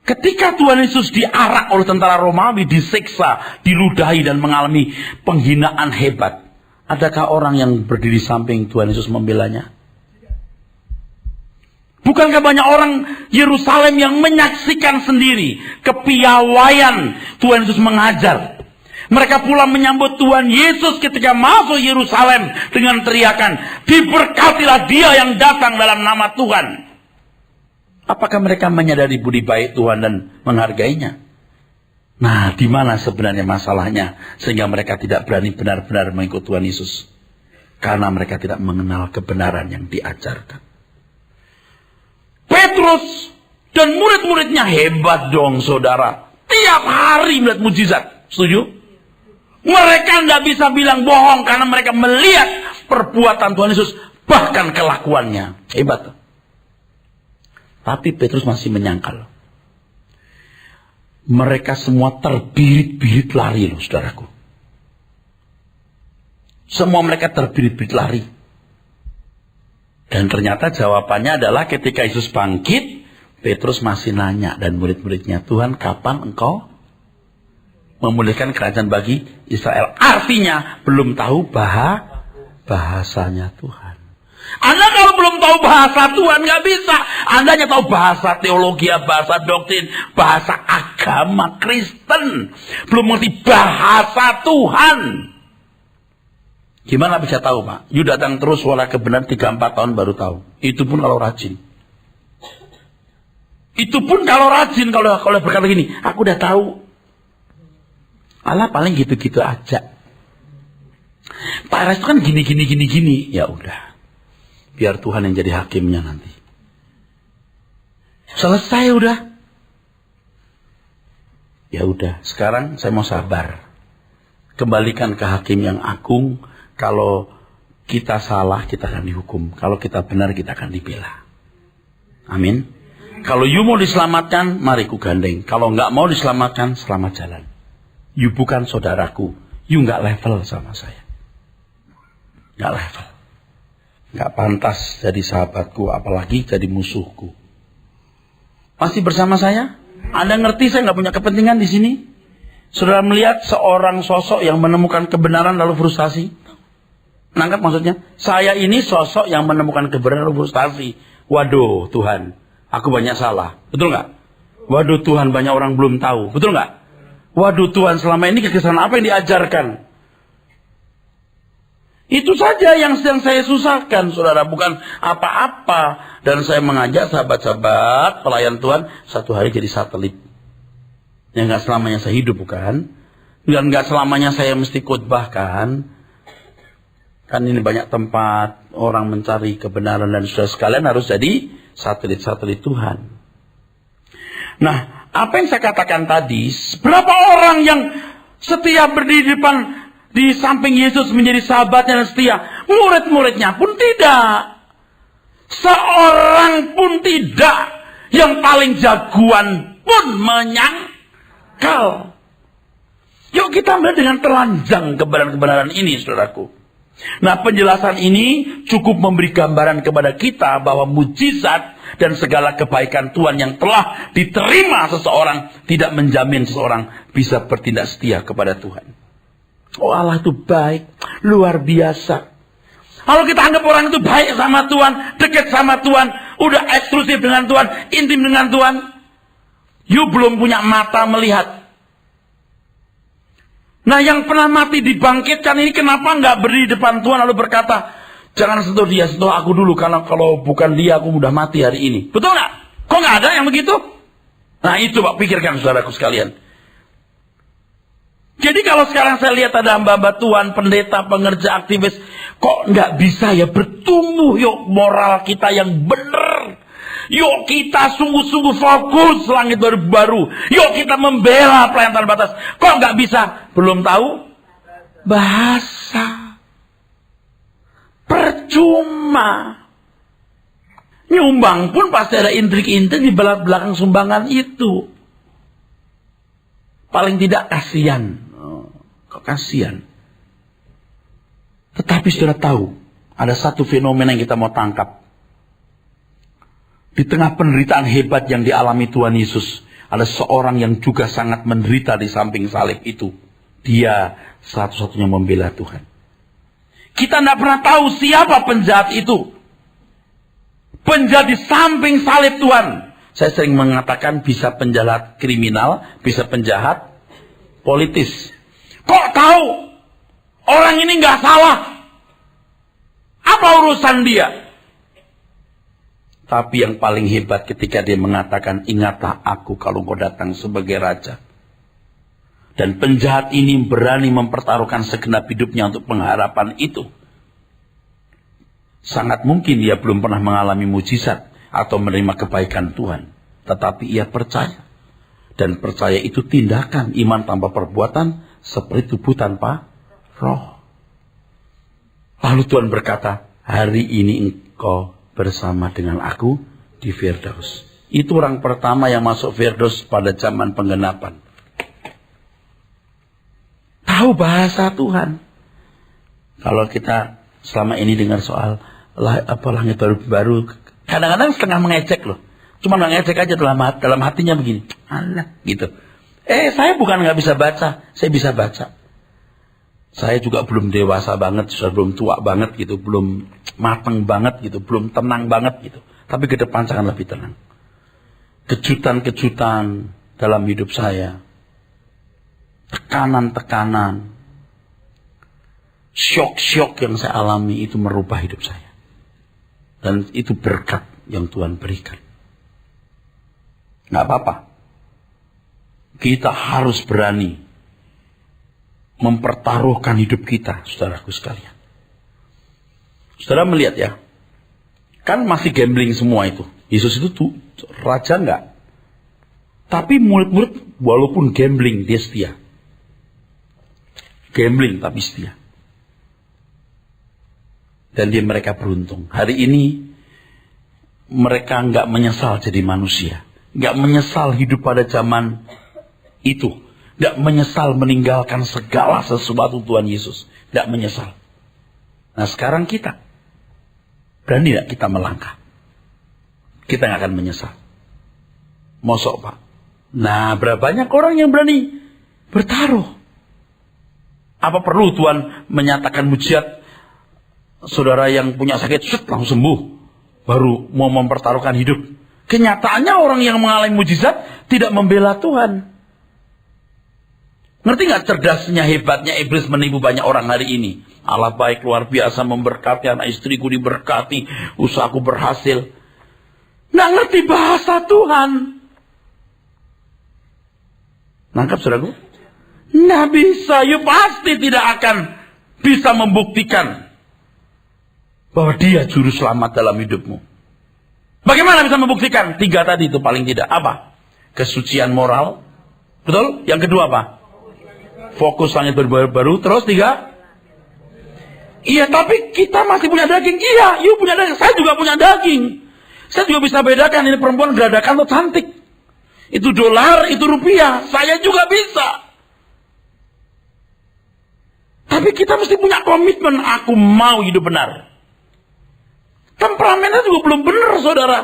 Ketika Tuhan Yesus diarak oleh tentara Romawi, disiksa, diludahi dan mengalami penghinaan hebat, adakah orang yang berdiri samping Tuhan Yesus membelanya? Bukankah banyak orang Yerusalem yang menyaksikan sendiri kepiawaian Tuhan Yesus mengajar? Mereka pula menyambut Tuhan Yesus ketika masuk Yerusalem dengan teriakan, "Diberkatilah dia yang datang dalam nama Tuhan." Apakah mereka menyadari budi baik Tuhan dan menghargainya? Nah, di mana sebenarnya masalahnya sehingga mereka tidak berani benar-benar mengikut Tuhan Yesus? Karena mereka tidak mengenal kebenaran yang diajarkan. Petrus dan murid-muridnya hebat dong, saudara. Tiap hari melihat mujizat. Setuju? Mereka tidak bisa bilang bohong karena mereka melihat perbuatan Tuhan Yesus, bahkan kelakuannya. Hebat. Tapi Petrus masih menyangkal. Mereka semua terbirit-birit lari loh, saudaraku. Semua mereka terbirit-birit lari. Dan ternyata jawabannya adalah ketika Yesus bangkit, Petrus masih nanya dan murid-muridnya, "Tuhan, kapan engkau memulihkan kerajaan bagi Israel?" Artinya belum tahu bahasanya Tuhan. Anda kalau belum tahu bahasa Tuhan nggak bisa. Anda hanya tahu bahasa teologi, bahasa doktrin, bahasa agama Kristen, belum mengerti bahasa Tuhan. Gimana bisa tahu, Pak? You datang terus suara kebenaran 3-4 tahun baru tahu. Itu pun kalau rajin. Itu pun kalau rajin, kalau berkata gini, "Aku udah tahu." Allah paling gitu-gitu aja. Pak Ras itu kan gini. Ya udah. Biar Tuhan yang jadi hakimnya nanti. Selesai udah. Ya udah, sekarang saya mau sabar. Kembalikan ke hakim yang agung. Kalau kita salah, kita akan dihukum. Kalau kita benar, kita akan dibela. Amin. Kalau you mau diselamatkan, mari ku gandeng. Kalau nggak mau diselamatkan, selamat jalan. You bukan saudaraku. You nggak level sama saya. Nggak level. Nggak pantas jadi sahabatku, apalagi jadi musuhku. Masih bersama saya? Anda ngerti saya nggak punya kepentingan di sini? Saudara melihat seorang sosok yang menemukan kebenaran lalu frustasi? Nangkap maksudnya? Saya ini sosok yang menemukan kebenaran lalu frustasi. Waduh Tuhan, aku banyak salah. Betul nggak? Waduh Tuhan, banyak orang belum tahu. Betul nggak? Waduh Tuhan, selama ini kekesalahan apa yang diajarkan? Itu saja yang sedang saya susahkan, saudara. Bukan apa-apa. Dan saya mengajak sahabat-sahabat pelayan Tuhan satu hari jadi satelit. Yang nggak selamanya saya hidup, bukan? Dan nggak selamanya saya mesti khotbahkan. Kan ini banyak tempat orang mencari kebenaran dan saudara sekalian harus jadi satelit-satelit Tuhan. Nah, apa yang saya katakan tadi, berapa orang yang setia berdiri di samping Yesus menjadi sahabatnya dan setia, murid-muridnya pun tidak. Seorang pun tidak. Yang paling jagoan pun menyangkal. Yuk kita melihat dengan telanjang kebenaran-kebenaran ini, saudaraku. Nah, penjelasan ini cukup memberi gambaran kepada kita bahwa mujizat dan segala kebaikan Tuhan yang telah diterima seseorang tidak menjamin seseorang bisa bertindak setia kepada Tuhan. Oh, Allah itu baik, luar biasa. Kalau kita anggap orang itu baik sama Tuhan, dekat sama Tuhan, udah eksklusif dengan Tuhan, intim dengan Tuhan, you belum punya mata melihat. Nah, yang pernah mati dibangkitkan ini kenapa nggak berdiri depan Tuhan lalu berkata, "Jangan sentuh dia, sentuh aku dulu, karena kalau bukan dia aku udah mati hari ini." Betul nggak? Kok nggak ada yang begitu? Nah, itu Pak, pikirkan saudaraku sekalian. Jadi kalau sekarang saya lihat ada hamba-hamba Tuhan, pendeta, pengerja, aktivis, kok nggak bisa ya bertumbuh yuk moral kita yang benar, Yuk kita sungguh-sungguh fokus langit baru. Yuk kita membela pelayanan tanpa batas. Kok nggak bisa? Belum tahu bahasa. Percuma. Nyumbang pun pasti ada intrik-intrik di belakang sumbangan itu. Paling tidak kasihan. Kok kasihan? Tetapi sudah tahu, ada satu fenomena yang kita mau tangkap. Di tengah penderitaan hebat yang dialami Tuhan Yesus, ada seorang yang juga sangat menderita di samping salib itu. Dia satu-satunya membela Tuhan. Kita tidak pernah tahu siapa penjahat itu. Penjahat di samping salib Tuhan. Saya sering mengatakan bisa penjahat kriminal, bisa penjahat politis. Kok tahu orang ini nggak salah? Apa urusan dia? Tapi yang paling hebat ketika dia mengatakan, ingatlah aku kalau kau datang sebagai raja. Dan penjahat ini berani mempertaruhkan segenap hidupnya untuk pengharapan itu. Sangat mungkin dia belum pernah mengalami mujizat atau menerima kebaikan Tuhan. Tetapi ia percaya. Dan percaya itu tindakan iman tanpa perbuatan seperti tubuh tanpa roh. Lalu Tuhan berkata, hari ini engkau bersama dengan aku di Firdaus. Itu orang pertama yang masuk Firdaus pada zaman penggenapan. Tahu bahasa Tuhan. Kalau kita selama ini dengar soal langit baru, kadang-kadang setengah mengecek loh. Cuma mengecek aja dalam hatinya begini. Alah, gitu. Saya bukan nggak bisa baca, saya bisa baca. Saya juga belum dewasa banget, sudah belum tua banget gitu, belum matang banget gitu, belum tenang banget gitu. Tapi ke depan saya akan lebih tenang. Kejutan-kejutan dalam hidup saya, tekanan-tekanan, syok-syok yang saya alami itu merubah hidup saya. Dan itu berkat yang Tuhan berikan. Nggak apa-apa. Kita harus berani mempertaruhkan hidup kita, saudaraku sekalian. Saudara melihat ya, kan masih gambling semua itu. Yesus itu tuh raja enggak. Tapi murid-murid walaupun gambling, dia setia. Gambling tapi setia. Dan mereka beruntung. Hari ini mereka enggak menyesal jadi manusia. Enggak menyesal hidup pada zaman itu. Tidak menyesal meninggalkan segala sesuatu Tuhan Yesus. Tidak menyesal. Nah sekarang kita. Berani tidak kita melangkah? Kita nggak akan menyesal. Mosok Pak. Nah berapa banyak orang yang berani bertaruh. Apa perlu Tuhan menyatakan mujizat saudara yang punya sakit langsung sembuh. Baru mau mempertaruhkan hidup. Kenyataannya orang yang mengalami mujizat tidak membela Tuhan. Ngerti gak cerdasnya, hebatnya iblis menipu banyak orang hari ini? Allah baik luar biasa memberkati, anak istriku diberkati, usahaku berhasil. Nggak ngerti bahasa Tuhan. Nangkap saudaraku? Nggak bisa, you pasti tidak akan bisa membuktikan bahwa dia juru selamat dalam hidupmu. Bagaimana bisa membuktikan? 3 tadi itu paling tidak. Apa? Kesucian moral. Betul? Yang kedua apa? Fokus langit baru. Terus 3. Iya tapi kita masih punya daging. Iya, you punya daging. Saya juga punya daging. Saya juga bisa bedakan ini perempuan geradakan atau cantik. Itu dolar, itu rupiah. Saya juga bisa. Tapi kita mesti punya komitmen. Aku mau hidup benar. Temperamennya juga belum benar saudara.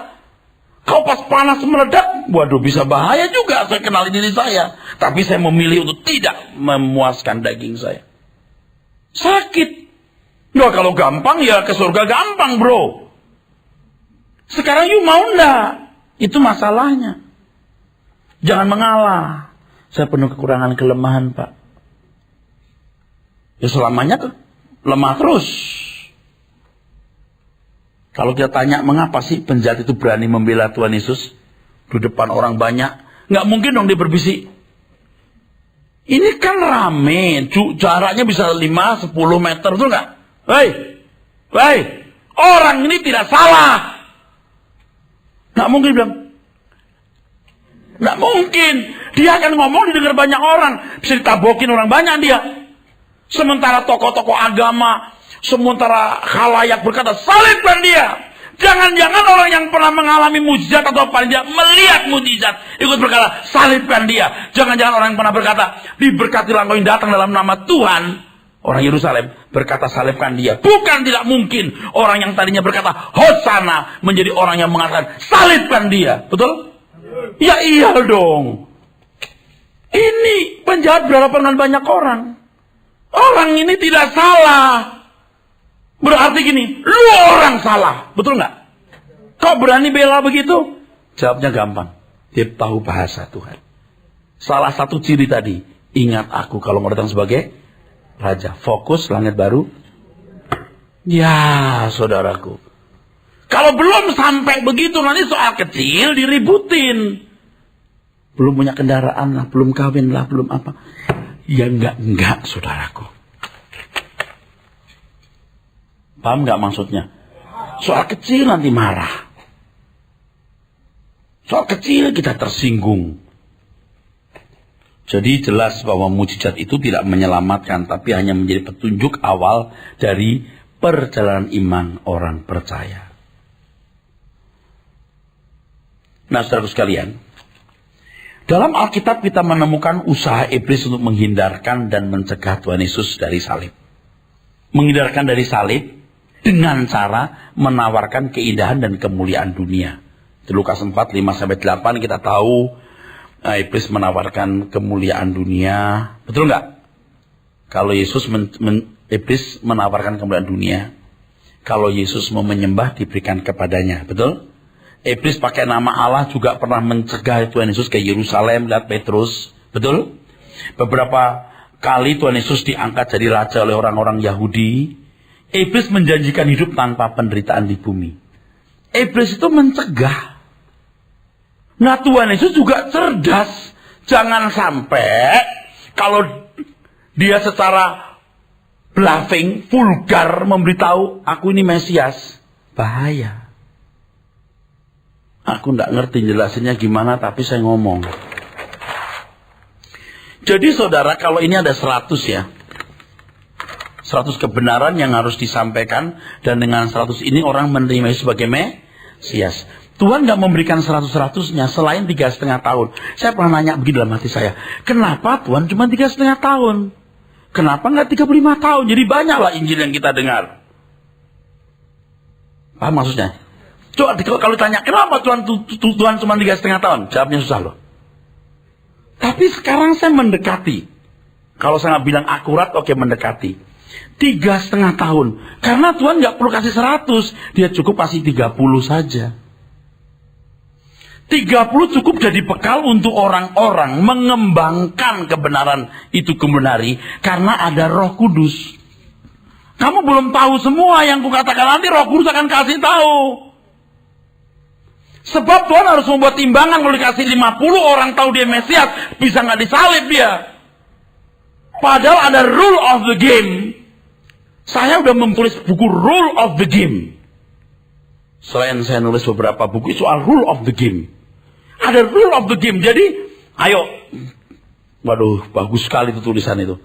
Kalau pas panas meledak, waduh bisa bahaya juga. Saya kenali diri saya. Tapi saya memilih untuk tidak memuaskan daging saya. Sakit. Nah kalau gampang ya ke surga gampang bro. Sekarang you mau enggak? Itu masalahnya. Jangan mengalah. Saya penuh kekurangan kelemahan Pak. Ya selamanya tuh lemah terus. Kalau kita tanya mengapa sih penjahat itu berani membela Tuhan Yesus di depan orang banyak, nggak mungkin dong dia berbisik. Ini kan rame, jaraknya bisa 5-10 meter tuh nggak? Hei, orang ini tidak salah. Nggak mungkin bilang. Nggak mungkin. Dia akan ngomong didengar banyak orang. Bisa ditabokin orang banyak dia. Sementara tokoh-tokoh agama, sementara khalayak berkata, salibkan dia. Jangan-jangan orang yang pernah mengalami mujizat atau paling tidak melihat mujizat ikut berkata, salibkan dia. Jangan-jangan orang yang pernah berkata, diberkatilah engkau yang datang dalam nama Tuhan. Orang Yerusalem berkata, salibkan dia. Bukan tidak mungkin orang yang tadinya berkata, Hosana, menjadi orang yang mengatakan, salibkan dia. Betul? Ya iya dong. Ini penjahat berhadapan dengan banyak orang. Orang ini tidak salah. Berarti gini, lu orang salah. Betul nggak? Kok berani bela begitu? Jawabnya gampang. Dia tahu bahasa Tuhan. Salah satu ciri tadi, ingat aku kalau mau datang sebagai raja. Fokus langit baru. Ya saudaraku, kalau belum sampai begitu nanti soal kecil diributin. Belum punya kendaraan lah, belum kawin lah, belum apa. Ya enggak saudaraku. Paham nggak maksudnya? Soal kecil nanti marah. Soal kecil kita tersinggung. Jadi jelas bahwa mujizat itu tidak menyelamatkan, tapi hanya menjadi petunjuk awal dari perjalanan iman orang percaya. Nah, saudara sekalian, dalam Alkitab kita menemukan usaha iblis untuk menghindarkan dan mencegah Tuhan Yesus dari salib. Menghindarkan dari salib dengan cara menawarkan keindahan dan kemuliaan dunia. Di Lukas 4, 5-8 kita tahu iblis menawarkan kemuliaan dunia. Betul nggak? Kalau Yesus iblis menawarkan kemuliaan dunia. Kalau Yesus mau menyembah diberikan kepadanya. Betul? Iblis pakai nama Allah juga pernah mencegah Tuhan Yesus ke Yerusalem, lihat Petrus. Betul? Beberapa kali Tuhan Yesus diangkat jadi raja oleh orang-orang Yahudi. Iblis menjanjikan hidup tanpa penderitaan di bumi. Iblis itu mencegah. Nah, Tuhan Yesus juga cerdas. Jangan sampai kalau dia secara bluffing, vulgar memberitahu aku ini Mesias, bahaya. Aku tidak ngerti jelasinnya gimana, tapi saya ngomong. Jadi saudara, kalau ini ada 100 ya. 100 kebenaran yang harus disampaikan. Dan dengan 100 ini orang menerima Yesus sebagai Mesias. Tuhan gak memberikan 100-100-nya selain 3,5 tahun. Saya pernah nanya begini dalam hati saya. Kenapa Tuhan cuma 3,5 tahun? Kenapa gak 35 tahun? Jadi banyaklah Injil yang kita dengar. Paham maksudnya? Coba kalau ditanya, kenapa Tuhan cuma 3,5 tahun? Jawabnya susah loh. Tapi sekarang saya mendekati. Kalau saya nggak bilang akurat, oke, mendekati. 3,5 tahun. Karena Tuhan nggak perlu kasih 100. Dia cukup kasih 30 saja. 30 cukup jadi bekal untuk orang-orang mengembangkan kebenaran itu kebenari. Karena ada Roh Kudus. Kamu belum tahu semua yang kukatakan, nanti Roh Kudus akan kasih tahu. Sebab Tuhan harus membuat timbangan. Kalau dikasih 50 orang tahu dia Mesias, bisa nggak disalib dia. Padahal ada rule of the game. Saya udah menulis buku rule of the game. Selain saya nulis beberapa buku soal rule of the game. Ada rule of the game. Jadi, ayo. Waduh, bagus sekali itu tulisan itu.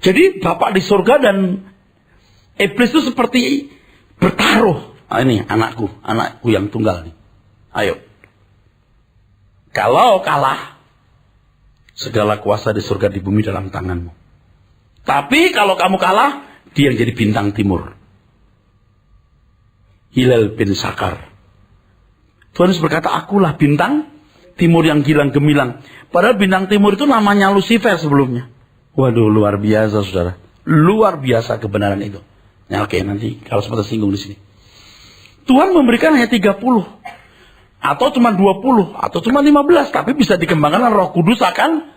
Jadi, Bapak di surga dan iblis itu seperti bertaruh. Nah, ini anakku yang tunggal nih. Ayo. Kalau kalah, segala kuasa di surga di bumi dalam tanganmu. Tapi kalau kamu kalah, dia yang jadi bintang timur. Hilal bin Sakar. Tuhan Yesus berkata, akulah bintang timur yang gilang gemilang. Padahal bintang timur itu namanya Lucifer sebelumnya. Waduh, luar biasa saudara. Luar biasa kebenaran itu. Nah, oke, nanti kalau sempat singgung di sini. Tuhan memberikan hanya 30. Atau cuma 20, atau cuma 15, tapi bisa dikembangkan, Roh Kudus akan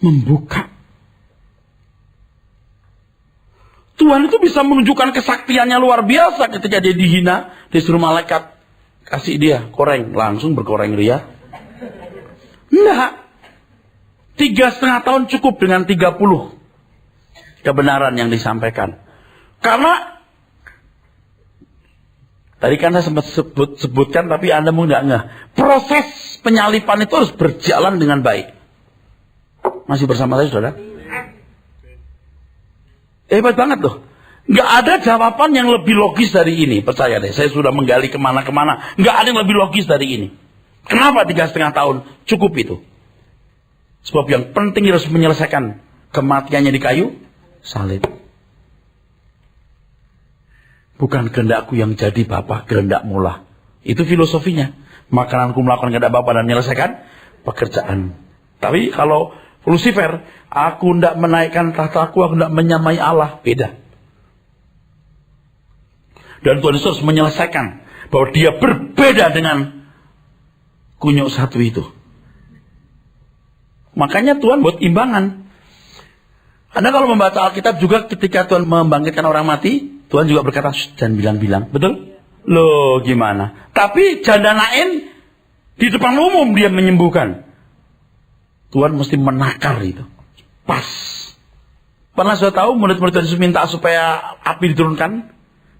membuka. Tuhan itu bisa menunjukkan kesaktiannya luar biasa ketika dia dihina, disuruh malaikat kasih dia koreng, langsung berkoreng dia. Enggak. 3,5 tahun cukup dengan 30 kebenaran yang disampaikan. Karena Tadi kan saya sempat sebutkan, tapi Anda mungkin nggak ngeh. Proses penyalipan itu harus berjalan dengan baik. Masih bersama saya, saudara? Hebat banget loh. Nggak ada jawaban yang lebih logis dari ini. Percaya deh, saya sudah menggali kemana-kemana. Nggak ada yang lebih logis dari ini. Kenapa 3,5 tahun? Cukup itu. Sebab yang penting harus menyelesaikan kematiannya di kayu salib. Bukan kehendakku yang jadi Bapa, kehendakmu lah. Itu filosofinya. Makananku melakukan kehendak Bapa dan menyelesaikan pekerjaan. Tapi kalau Lucifer, aku hendak menaikkan tahtaku, aku hendak menyamai Allah. Beda. Dan Tuhan Yesus menyelesaikan bahwa dia berbeda dengan kunyuk satu itu. Makanya Tuhan buat imbangan. Anda kalau membaca Alkitab juga ketika Tuhan membangkitkan orang mati, Tuhan juga berkata, jangan bilang-bilang. Betul? Loh gimana? Tapi janda Nain di depan umum dia menyembuhkan. Tuhan mesti menakar itu. Pas. Pernah sudah tahu murid-murid Yesus minta supaya api diturunkan?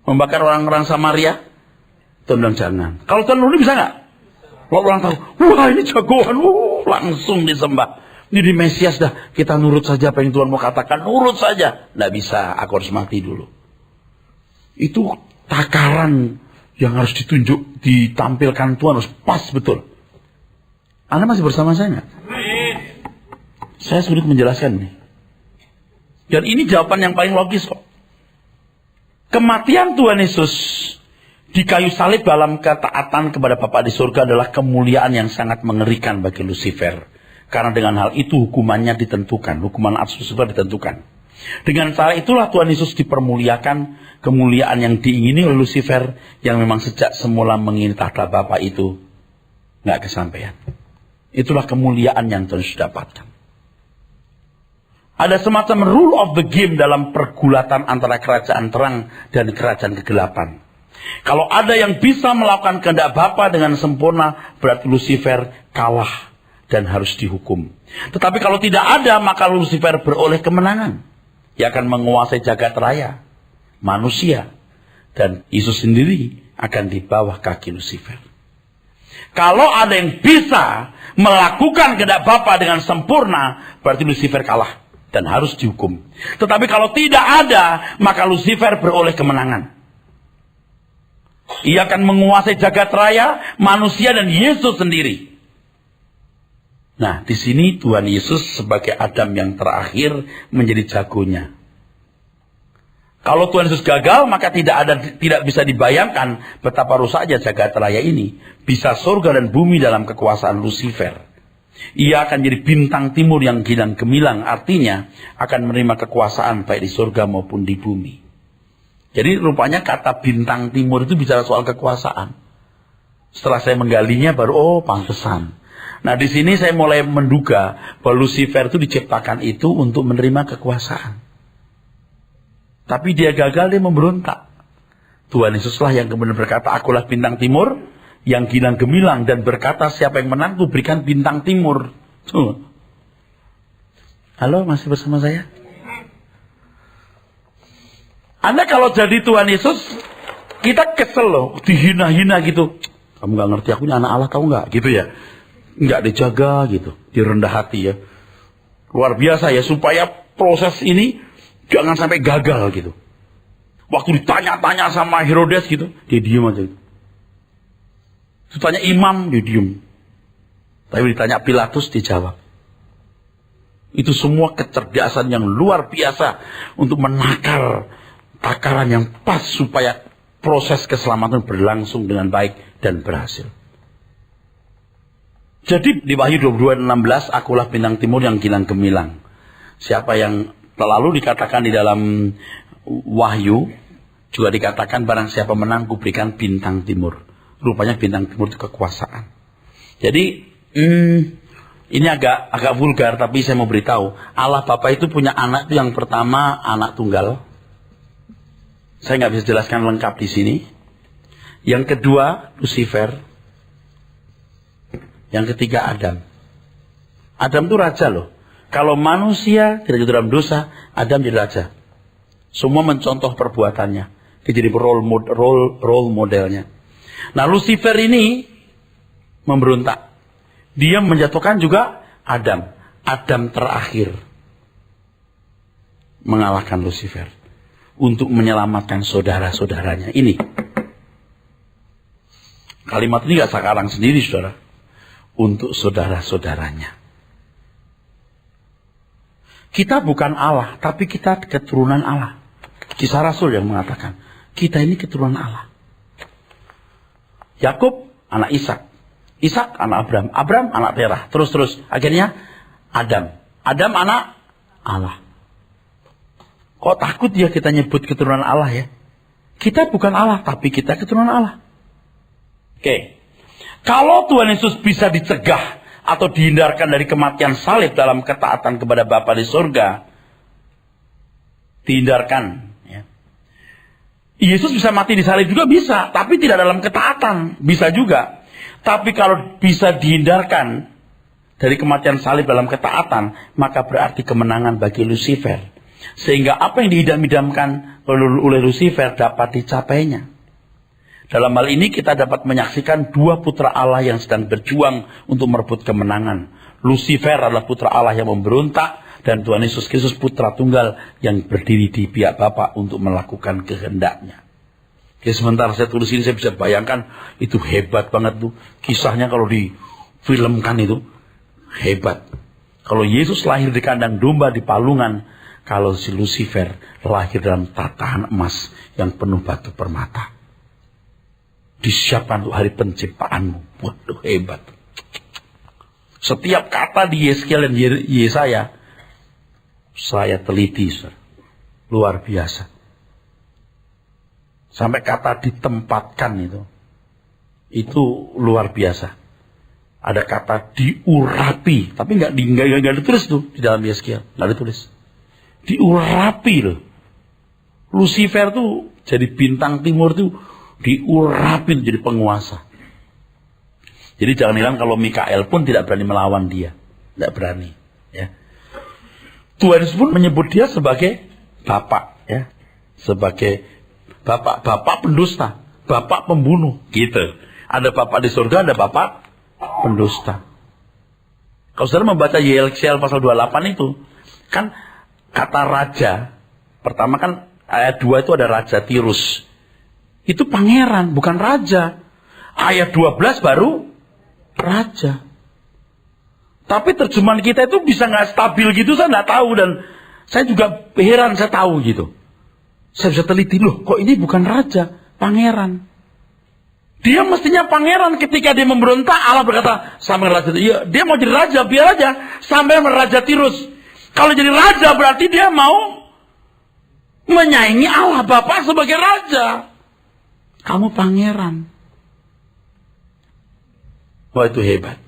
Membakar orang-orang Samaria? Tuhan bilang jangan. Kalau Tuhan dulu bisa nggak? Kalau orang tahu, wah ini jagoan, langsung disembah. Ini di Mesias dah, kita nurut saja apa yang Tuhan mau katakan, nurut saja. Nggak bisa, aku harus mati dulu. Itu takaran yang harus ditampilkan Tuhan harus pas betul. Anda masih bersama saya nggak? Saya sulit menjelaskan nih. Dan ini jawaban yang paling logis kok. Kematian Tuhan Yesus di kayu salib dalam ketaatan kepada Bapa di surga adalah kemuliaan yang sangat mengerikan bagi Lucifer. Karena dengan hal itu hukumannya ditentukan. Hukuman atas Lucifer ditentukan. Dengan cara itulah Tuhan Yesus dipermuliakan. Kemuliaan yang diingini oleh Lucifer yang memang sejak semula mengingini tahta Bapa itu nggak kesampaian. Itulah kemuliaan yang Tuhan Yesus dapatkan. Ada semacam rule of the game dalam pergulatan antara kerajaan terang dan kerajaan kegelapan. Kalau ada yang bisa melakukan kehendak Bapa dengan sempurna, berarti Lucifer kalah dan harus dihukum. Tetapi kalau tidak ada, maka Lucifer beroleh kemenangan. Ia akan menguasai jagat raya, manusia, dan Yesus sendiri akan di bawah kaki Lucifer. Kalau ada yang bisa melakukan kehendak Bapa dengan sempurna, berarti Lucifer kalah dan harus dihukum. Tetapi kalau tidak ada, maka Lucifer beroleh kemenangan. Ia akan menguasai jagat raya, manusia, dan Yesus sendiri. Nah, di sini Tuhan Yesus sebagai Adam yang terakhir menjadi jagonya. Kalau Tuhan Yesus gagal, maka tidak bisa dibayangkan betapa rusaknya jagat raya ini. Bisa surga dan bumi dalam kekuasaan Lucifer. Ia akan jadi bintang timur yang gilang gemilang, artinya akan menerima kekuasaan baik di surga maupun di bumi. Jadi rupanya kata bintang timur itu bicara soal kekuasaan. Setelah saya menggalinya baru, pantesan. Nah di sini saya mulai menduga bahwa Lucifer itu diciptakan itu untuk menerima kekuasaan. Tapi dia gagal, dia memberontak. Tuhan Yesuslah yang kemudian berkata, akulah bintang timur yang gilang gemilang, dan berkata siapa yang menang tuh berikan bintang timur. Tuh. Halo, masih bersama saya? Anda kalau jadi Tuhan Yesus, kita kesel loh, dihina-hina gitu. Kamu gak ngerti, aku ini anak Allah, tahu gak? Gitu ya. Nggak dijaga gitu, direndah hati ya. Luar biasa ya, supaya proses ini jangan sampai gagal gitu. Waktu ditanya-tanya sama Herodes gitu, dia diem aja gitu. Ditanya imam, dia diem. Tapi ditanya Pilatus, dia jawab. Itu semua kecerdasan yang luar biasa untuk menakar takaran yang pas supaya proses keselamatan berlangsung dengan baik dan berhasil. Jadi di Wahyu 22:16, akulah bintang timur yang gilang gemilang. Siapa yang terlalu dikatakan di dalam Wahyu, juga dikatakan barang siapa menang, kuberikan bintang timur. Rupanya bintang timur itu kekuasaan. Jadi ini agak vulgar, tapi saya mau beritahu, Allah Bapa itu punya anak itu yang pertama anak tunggal. Saya nggak bisa jelaskan lengkap di sini. Yang kedua Lucifer. Yang ketiga Adam. Adam itu raja loh. Kalau manusia tidak jatuh dalam dosa, Adam jadi raja. Semua mencontoh perbuatannya. Dia jadi role modelnya. Nah, Lucifer ini memberontak. Dia menjatuhkan juga Adam. Adam terakhir mengalahkan Lucifer untuk menyelamatkan saudara-saudaranya. Ini kalimat ini gak sekarang sendiri, saudara. Untuk saudara-saudaranya. Kita bukan Allah, tapi kita keturunan Allah. Kisah Rasul yang mengatakan, kita ini keturunan Allah. Yakub anak Ishak, Ishak anak Abraham, Abraham anak Terah, terus akhirnya Adam anak Allah. Kok takut ya kita nyebut keturunan Allah ya? Kita bukan Allah, tapi kita keturunan Allah. Oke. Kalau Tuhan Yesus bisa dicegah atau dihindarkan dari kematian salib dalam ketaatan kepada Bapa di surga, dihindarkan. Yesus bisa mati di salib juga bisa, tapi tidak dalam ketaatan, bisa juga. Tapi kalau bisa dihindarkan dari kematian salib dalam ketaatan, maka berarti kemenangan bagi Lucifer. Sehingga apa yang diidam-idamkan oleh Lucifer dapat dicapainya. Dalam hal ini kita dapat menyaksikan dua putra Allah yang sedang berjuang untuk merebut kemenangan. Lucifer adalah putra Allah yang memberontak, dan Tuhan Yesus Kristus putra tunggal yang berdiri di pihak Bapa untuk melakukan kehendaknya. Oke, sementara saya tulis ini saya bisa bayangkan itu hebat banget tuh. Kisahnya kalau difilmkan itu hebat. Kalau Yesus lahir di kandang domba di palungan, kalau si Lucifer lahir dalam tatahan emas yang penuh batu permata. Disiapkan untuk hari penciptaanmu. Waduh, hebat. Setiap kata di Yeskiel dan Yesaya saya teliti, luar biasa. Sampai kata ditempatkan itu luar biasa. Ada kata diurapi, tapi nggak ditulis tuh di dalam Yeskiel, nggak ditulis. Diurapi loh. Lucifer tuh jadi bintang timur tuh diurapi jadi penguasa. Jadi jangan hilang kalau Mikael pun tidak berani melawan dia, tidak berani. Ya. Tuhan Yesus pun menyebut dia sebagai bapak, ya, sebagai bapak pendusta, bapak pembunuh, gitu. Ada bapak di surga, ada bapak pendusta. Kalau saudara membaca Yeskiel pasal 28 itu, kan kata raja, pertama kan ayat 2 itu ada raja Tirus. Itu pangeran, bukan raja. Ayat 12 baru raja. Tapi terjemahan kita itu bisa nggak stabil gitu, saya nggak tahu, dan saya juga heran saya tahu gitu. Saya bisa teliti, loh kok ini bukan raja, pangeran. Dia mestinya pangeran. Ketika dia memberontak, Allah berkata sampai raja, ya, dia mau jadi raja, biar aja sampai raja Tirus. Kalau jadi raja berarti dia mau menyaingi Allah Bapa sebagai raja. Kamu pangeran. Wah, itu hebat.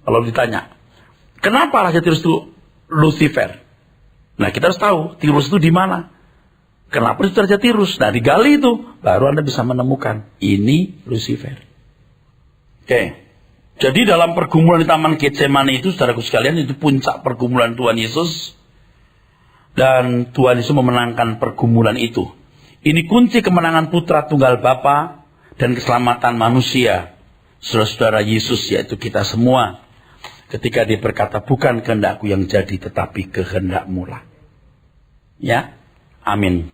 Kalau ditanya, kenapa raja Tirus itu Lucifer? Nah, kita harus tahu Tirus itu di mana. Kenapa itu raja Tirus? Nah, digali itu baru Anda bisa menemukan ini Lucifer. Oke. Jadi dalam pergumulan di Taman Getsemani itu, saudaraku sekalian, itu puncak pergumulan Tuhan Yesus. Dan Tuhan Yesus memenangkan pergumulan itu. Ini kunci kemenangan putra tunggal Bapa dan keselamatan manusia. Saudara-saudara Yesus, yaitu kita semua. Ketika dia berkata, bukan kehendakku yang jadi, tetapi kehendakmu lah. Ya, amin.